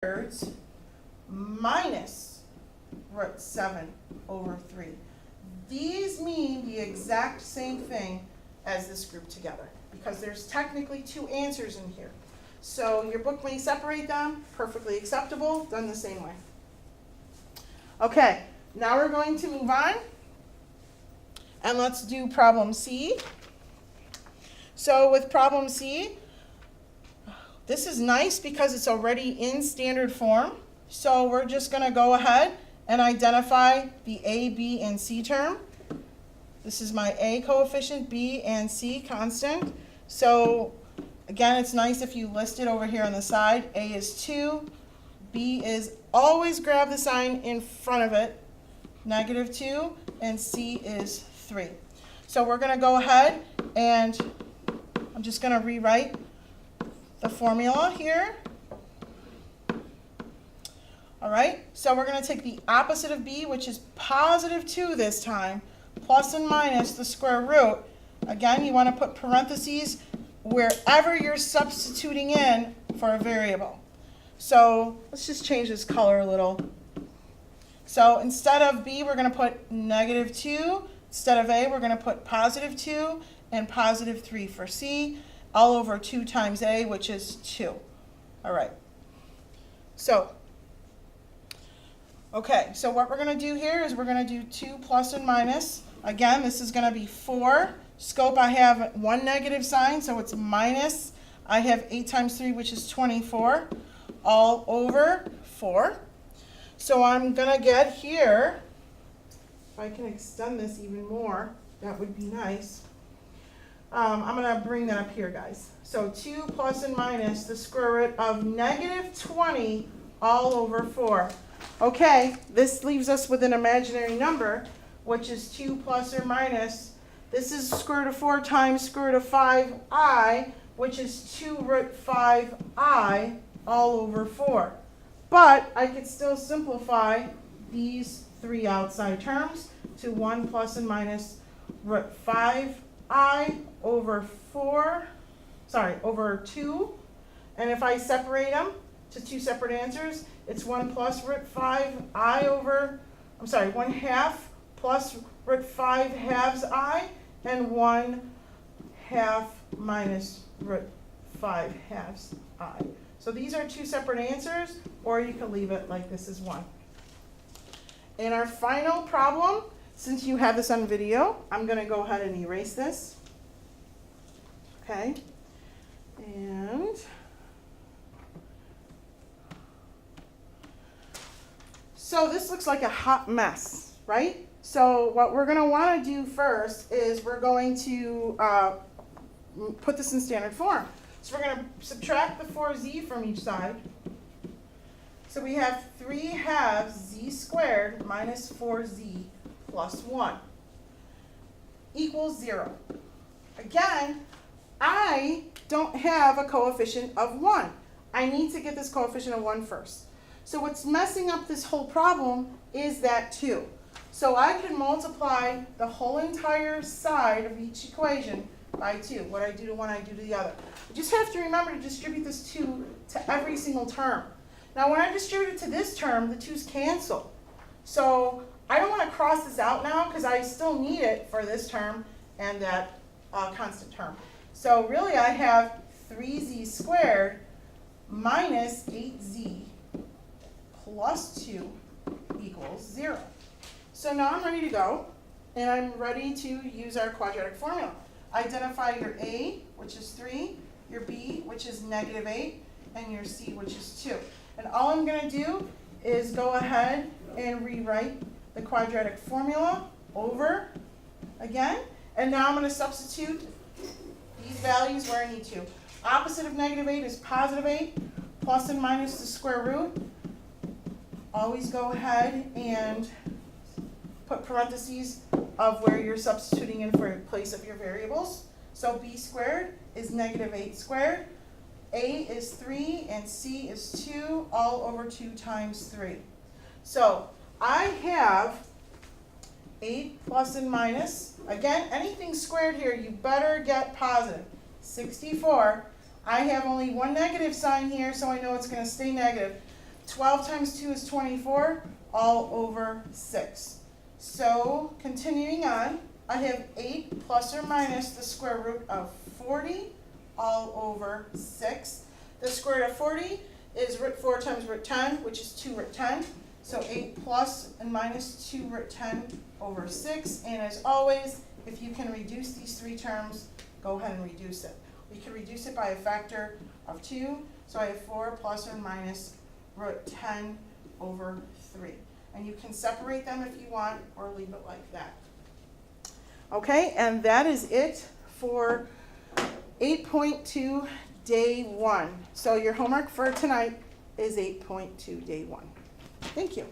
thirds minus root 7 over 3. These mean the exact same thing as this group together because there's technically two answers in here. So your book may separate them, perfectly acceptable, done the same way. Okay, now we're going to move on and let's do problem C. So with problem C, this is nice because it's already in standard form. So we're just going to go ahead and identify the A, B, and C term. This is my A coefficient, B, and C constant. So again, it's nice if you list it over here on the side. A is 2, B is, always grab the sign in front of it, -2, and C is 3. So we're going to go ahead and I'm just going to rewrite the formula here. All right, so we're going to take the opposite of B, which is +2 this time, plus and minus the square root. Again, you want to put parentheses wherever you're substituting in for a variable. So let's just change this color a little. So instead of B, we're going to put -2. Instead of A, we're going to put +2 and +3 for C, all over 2 times A, which is 2. All right. So, okay, so what we're going to do here is we're going to do 2 plus and minus. Again, this is going to be 4. Scope, I have one negative sign, so it's minus. I have 8 times 3, which is 24, all over 4. So I'm going to get here, if I can extend this even more, that would be nice. I'm going to bring that up here, guys. So 2 plus and minus the square root of -20 all over 4. Okay, this leaves us with an imaginary number, which is 2 plus or minus. This is square root of 4 times square root of 5i, which is 2 root 5i all over 4. But I could still simplify these 3 outside terms to 1 plus and minus root 5i over 2. And if I separate them to 2 separate answers, it's 1 plus root 5i over, 1/2 plus root 5 halves I, and 1/2 minus root 5 halves I. So these are 2 separate answers, or you can leave it like this is one. In our final problem, since you have this on video, I'm going to go ahead and erase this. Okay, and so this looks like a hot mess, right? So what we're going to want to do first is we're going to put this in standard form. So we're going to subtract the 4z from each side. So we have 3/2 z squared minus 4z plus 1 equals 0. Again, I don't have a coefficient of 1. I need to get this coefficient of 1 first. So what's messing up this whole problem is that 2. So I can multiply the whole entire side of each equation by 2. What I do to one, I do to the other. You just have to remember to distribute this 2 to every single term. Now when I distribute it to this term, the 2's cancel. So I don't want to cross this out now because I still need it for this term and that constant term. So really I have 3z squared minus 8z plus 2 equals 0. So now I'm ready to go, and I'm ready to use our quadratic formula. Identify your A, which is 3, your B, which is -8, and your C, which is 2. And all I'm going to do is go ahead and rewrite the quadratic formula over again, and now I'm going to substitute these values where I need to. Opposite of -8 is +8, plus and minus the square root. Always go ahead and put parentheses of where you're substituting in for a place of your variables. So b squared is -8 squared. A is 3 and C is 2, all over 2 times 3. So I have 8 plus and minus. Again, anything squared here, you better get positive. 64. I have only one negative sign here, so I know it's going to stay negative. 12 times 2 is 24, all over 6. So, continuing on, I have 8 plus or minus the square root of 40, all over 6. The square root of 40 is root 4 times root 10, which is 2 root 10. So 8 plus and minus 2 root 10 over 6. And as always, if you can reduce these three terms, go ahead and reduce it. We can reduce it by a factor of 2. So I have 4 plus or minus root 10 over 3. And you can separate them if you want or leave it like that. Okay, and that is it for 8.2 day 1. So your homework for tonight is 8.2 day 1. Thank you.